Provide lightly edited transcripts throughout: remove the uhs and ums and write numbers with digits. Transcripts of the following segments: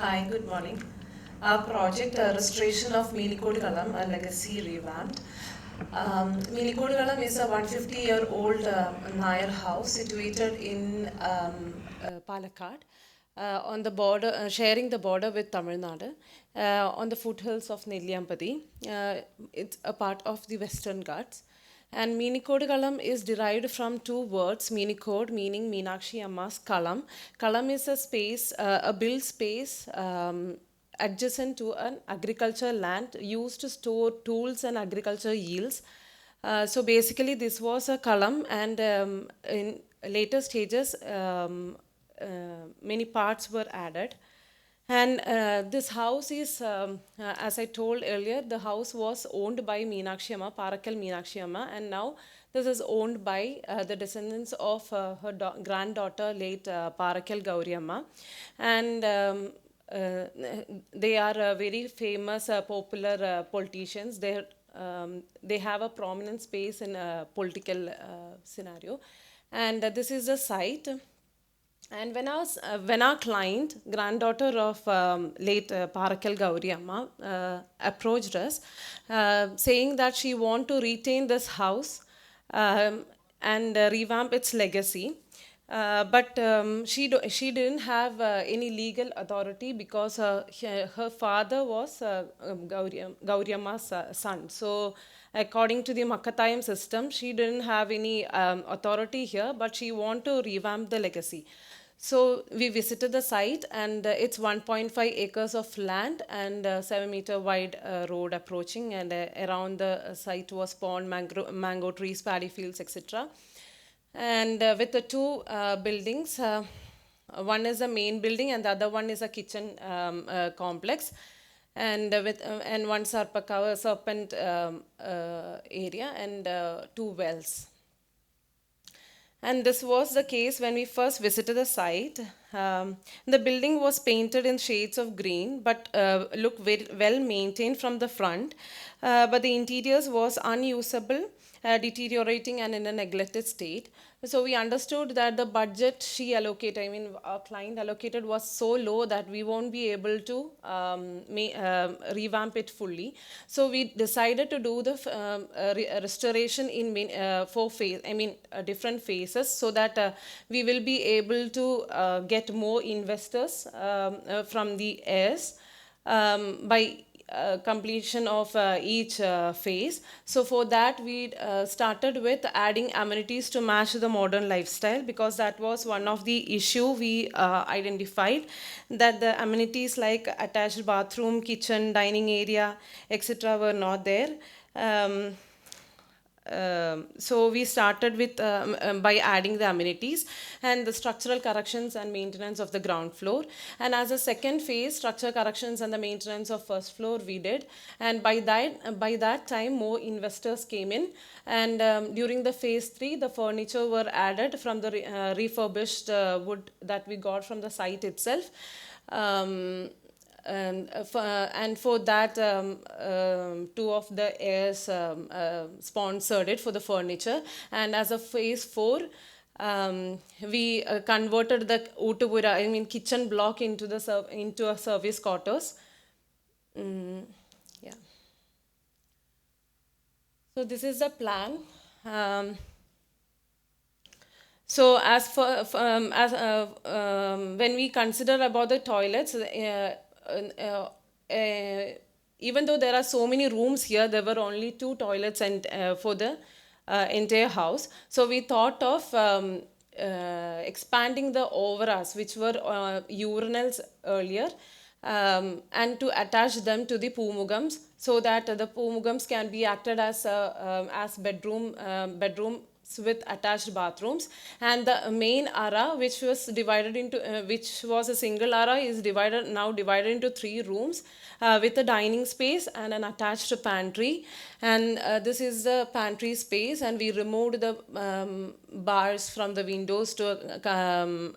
Hi, good morning. Our project, Restoration of Minikod Kalam, a legacy revamped. Minikod Kalam is a 150-year-old Nair house situated in Palakkad, on the border, sharing the border with Tamil Nadu, on the foothills of Nelliyampati. It's a part of the Western Ghats. And Minikod Kalam is derived from two words, Minikod meaning Meenakshi Amma's Kalam. Kalam is a space, a built space adjacent to an agricultural land used to store tools and agriculture yields. So basically, this was a Kalam, and in later stages, many parts were added. And this house is, as I told earlier, the house was owned by Meenakshi Amma, Parakal Meenakshi Amma, and now this is owned by the descendants of her granddaughter, late Parakal Gauri Amma. And uh, they are very famous, popular politicians. They have a prominent space in a political scenario. And this is the site. And when our client, granddaughter of late Parakal Gauri Amma, approached us, saying that she want to retain this house and revamp its legacy. But she didn't have any legal authority because her father was Gauri Amma's son. So according to the Makatayam system, she didn't have any authority here, but she want to revamp the legacy. So we visited the site, and it's 1.5 acres of land and 7-meter wide road approaching, and around the site was pond, mango trees, paddy fields, etc. And with the two buildings, one is a main building and the other one is a kitchen complex, and and one serpent area, and two wells. And this was the case when we first visited the site. The building was painted in shades of green, but looked very well maintained from the front. But the interiors was unusable, deteriorating, and in a neglected state. So we understood that the budget she allocated, I mean, our client allocated, was so low that we won't be able to revamp it fully. So we decided to do the restoration in different phases, so that we will be able to get more investors from the heirs by completion of each phase. So for that, we started with adding amenities to match the modern lifestyle, because that was one of the issue we identified, that the amenities like attached bathroom, kitchen, dining area, etc. were not there. So we started with by adding the amenities and the structural corrections and maintenance of the ground floor. And as a second phase, structural corrections and the maintenance of first floor we did. And by that time, more investors came in. And during the phase 3, the furniture were added from the refurbished wood that we got from the site itself. And for that, two of the heirs sponsored it for the furniture. And as a phase 4, we converted the Utupura, I mean kitchen block, into a service quarters. Yeah. So this is the plan. So when we consider about the toilets, even though there are so many rooms here, there were only 2 toilets and for the entire house. So we thought of expanding the overas, which were urinals earlier, and to attach them to the pumugams, so that the pumugams can be acted as bedrooms with attached bathrooms. And the main ara, which was divided into which was a single ara, is now divided into 3 rooms with a dining space and an attached pantry. And this is the pantry space, and we removed the bars from the windows to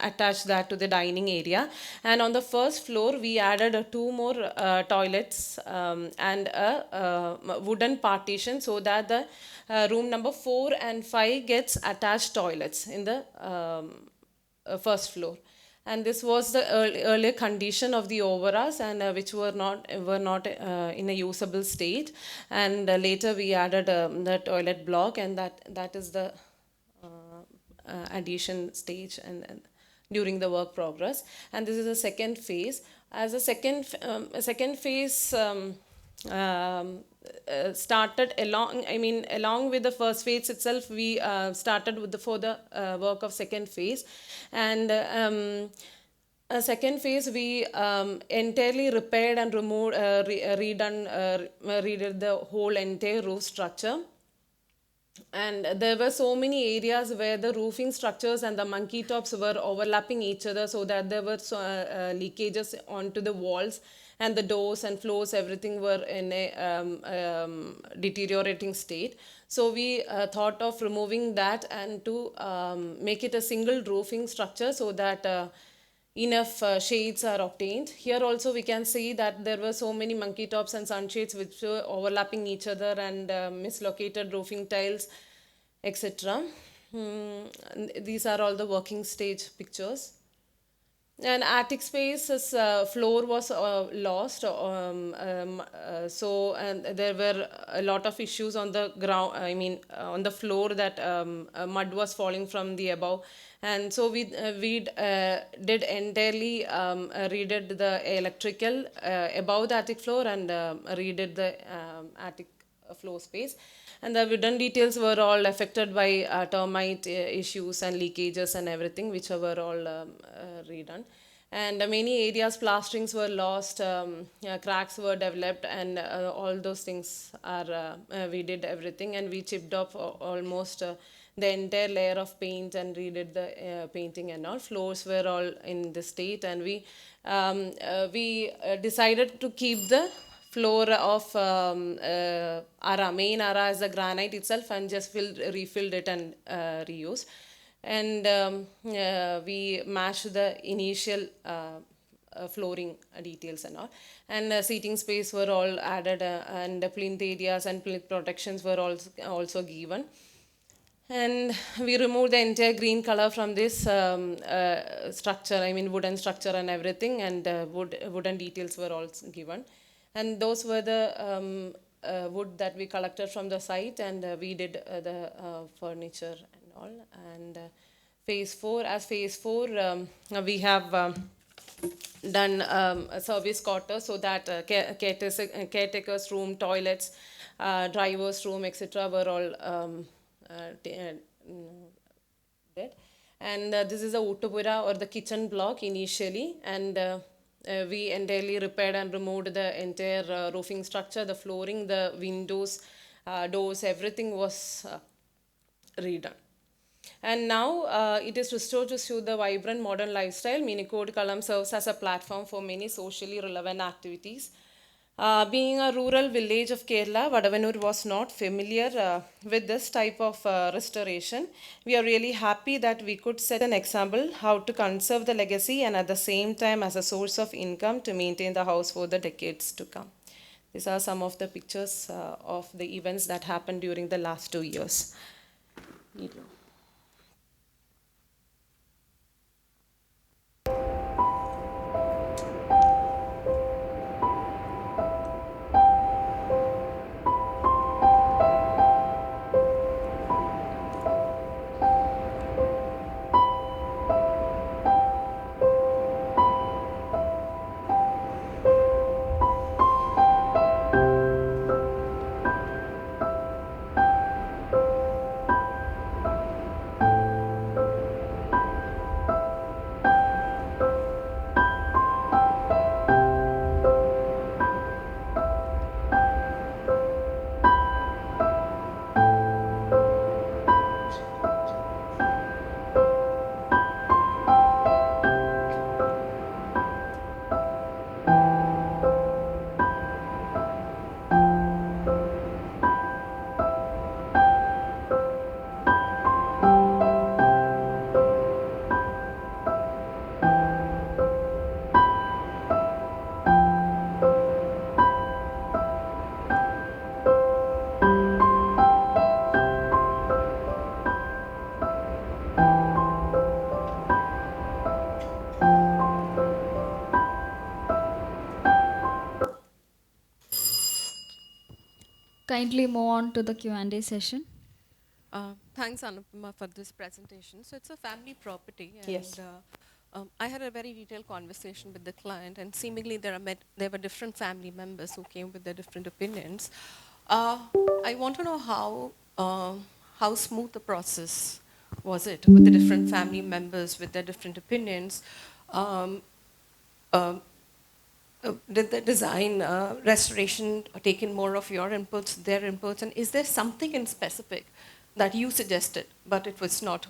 attach that to the dining area. And on the first floor, we added 2 more toilets and a wooden partition, so that the room number 4 and 5 gets attached toilets in the first floor. and this was the earlier condition of the overalls, and which were not in a usable state. And later we added the toilet block, and that is the addition stage, and during the work progress. And this is the second phase. As a second phase started along, I mean, along with the first phase itself, we started with the further work of second phase. And a second phase, we entirely repaired and removed, redid the whole entire roof structure. And there were so many areas where the roofing structures and the monkey tops were overlapping each other, so that there were leakages onto the walls, and the doors and floors, everything were in a deteriorating state. So we thought of removing that, and to make it a single roofing structure, so that enough shades are obtained. Here also we can see that there were so many monkey tops and sunshades which were overlapping each other, and mislocated roofing tiles, etc. These are all the working stage pictures. And attic space's floor was lost, so and there were a lot of issues on the ground, I mean on the floor, that mud was falling from the above. And so we did entirely redid the electrical above the attic floor, and redid the attic floor space. And the wooden details were all affected by termite issues and leakages and everything, which were all redone. And many areas plasterings were lost, cracks were developed, and all those things are we did everything, and we chipped off almost the entire layer of paint, and redid the painting and all. Floors were all in the state, and we decided to keep the floor of ara, main ara, as the granite itself, and just refilled it and reused. And we matched the initial flooring details and all. And seating space were all added, and plinth areas and plinth protections were also given. And we removed the entire green color from this structure, I mean wooden structure and everything, and wooden details were also given. And those were the wood that we collected from the site, and we did the furniture and all. And phase 4, as phase 4, we have done a service quarter, so that caretaker's room, toilets, driver's room, etc. were all did. And this is a Uttupura, or the kitchen block initially, and we entirely repaired and removed the entire roofing structure, the flooring, the windows, doors, everything was redone. And now it is restored to suit the vibrant modern lifestyle. Minicode Kalam serves as a platform for many socially relevant activities. Being a rural village of Kerala, Vadavanur was not familiar with this type of restoration. We are really happy that we could set an example how to conserve the legacy, and at the same time as a source of income to maintain the house for the decades to come. These are some of the pictures of the events that happened during the last 2 years. Kindly move on to the Q&A session. Thanks, Anupama, for this presentation. So it's a family property, Yes. and I had a very detailed conversation with the client, and seemingly there were different family members who came with their different opinions. Uh, I want to know how smooth the process was it with the different family members with their different opinions. Um, um, did the design restoration taken more of your inputs, their inputs, and is there something in specific that you suggested but it was not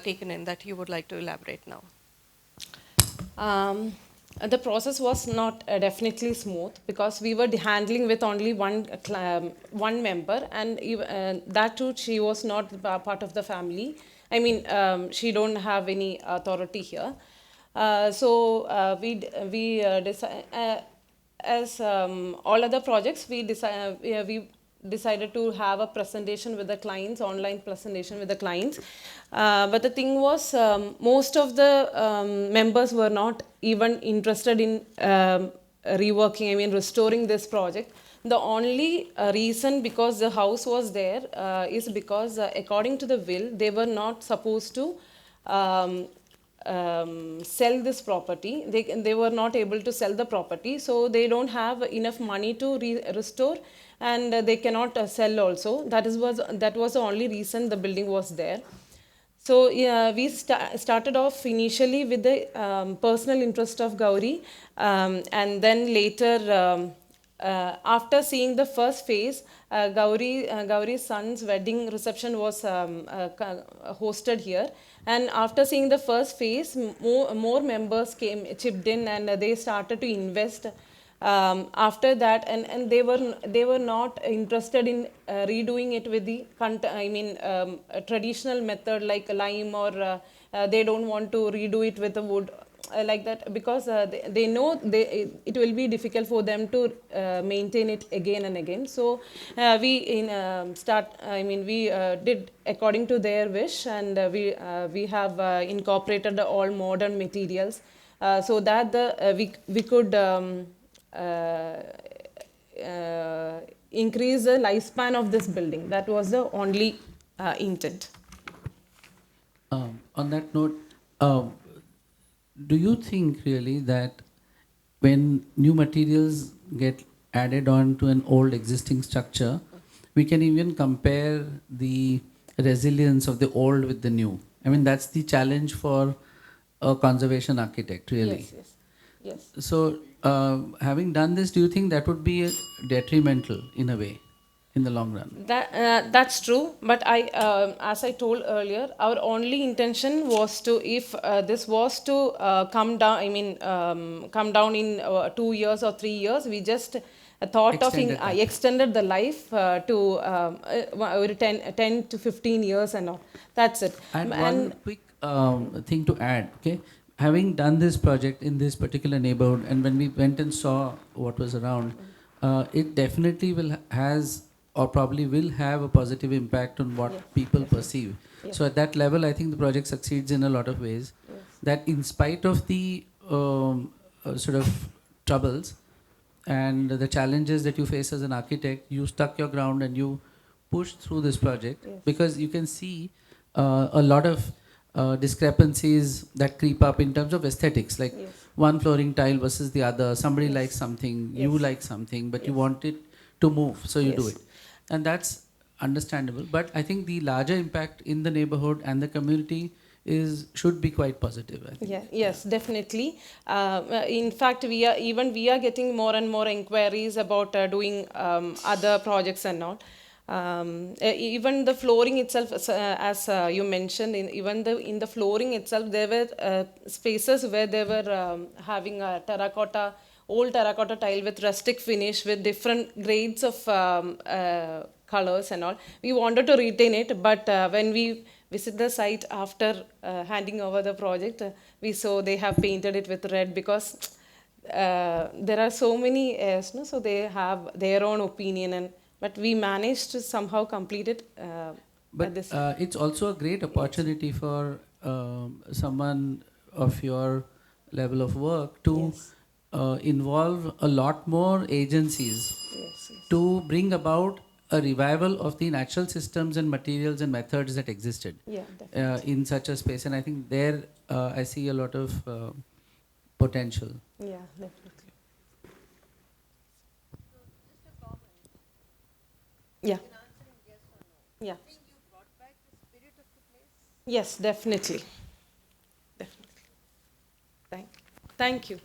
taken in that you would like to elaborate now? Um, the process was not definitely smooth because we were handling with only one member, and that too she was not part of the family. I mean, she don't have any authority here. As all other projects, we decided to have a presentation with the clients, online presentation with the clients. But the thing was, most of the members were not even interested in reworking, I mean, restoring this project. The only reason because the house was there is because, according to the will, they were not supposed to um, sell this property. They were not able to sell the property, so they don't have enough money to restore, and they cannot sell also. That was the only reason the building was there. So yeah, we started off initially with the personal interest of Gauri, and then later, after seeing the first phase, Gauri's son's wedding reception was hosted here. And after seeing the first phase, more members chipped in, and they started to invest after that, and they were not interested in redoing it with the a traditional method like lime, or they don't want to redo it with the wood like that, because they know it will be difficult for them to maintain it again and again. So we in start I mean we did according to their wish, and we have incorporated all modern materials, so that we could uh, increase the lifespan of this building. That was the only intent. On that note, um, do you think really that when new materials get added on to an old existing structure, we can even compare the resilience of the old with the new? I mean, that's the challenge for a conservation architect, really. Yes, yes, yes. So, having done this, do you think that would be detrimental in a way in the long run? That's true, but as I told earlier, our only intention was to, if this was to come down, come down in 2 years or 3 years, we just thought of Extended that. extended the life to 10 to 15 years and all. That's it. And And one quick thing to add, okay? Having done this project in this particular neighborhood, and when we went and saw what was around, it definitely has or probably will have a positive impact on what yes, people definitely. perceive. Yes. So at that level, I think the project succeeds in a lot of ways. Yes. That in spite of the sort of troubles and the challenges that you face as an architect, you stuck your ground and you pushed through this project, Yes. because you can see a lot of discrepancies that creep up in terms of aesthetics, like Yes. one flooring tile versus the other. Somebody Yes. likes something, Yes. you like something, but you Yes. want it to move, so you do Yes. it. And that's understandable. But I think the larger impact in the neighborhood and the community should be quite positive, I think. Yeah, yes, definitely. In fact, we are getting more and more inquiries about doing other projects and all. Even the flooring itself, as you mentioned, in the flooring itself, there were spaces where they were having a old terracotta tile with rustic finish with different grades of colors and all. We wanted to retain it, but when we visit the site after handing over the project, we saw they have painted it with red, because there are so many heirs, no? So they have their own opinion, and but we managed to somehow complete it at But this. it's also a great Yes. opportunity for someone of your level of work to Yes. involve a lot more agencies Yes. Yes. to bring about a revival of the natural systems and materials and methods that existed Yeah, definitely. in such a space. And I think there I see a lot of potential. Yeah, definitely. Yeah. Yeah. Yes, definitely. Definitely. Thank you.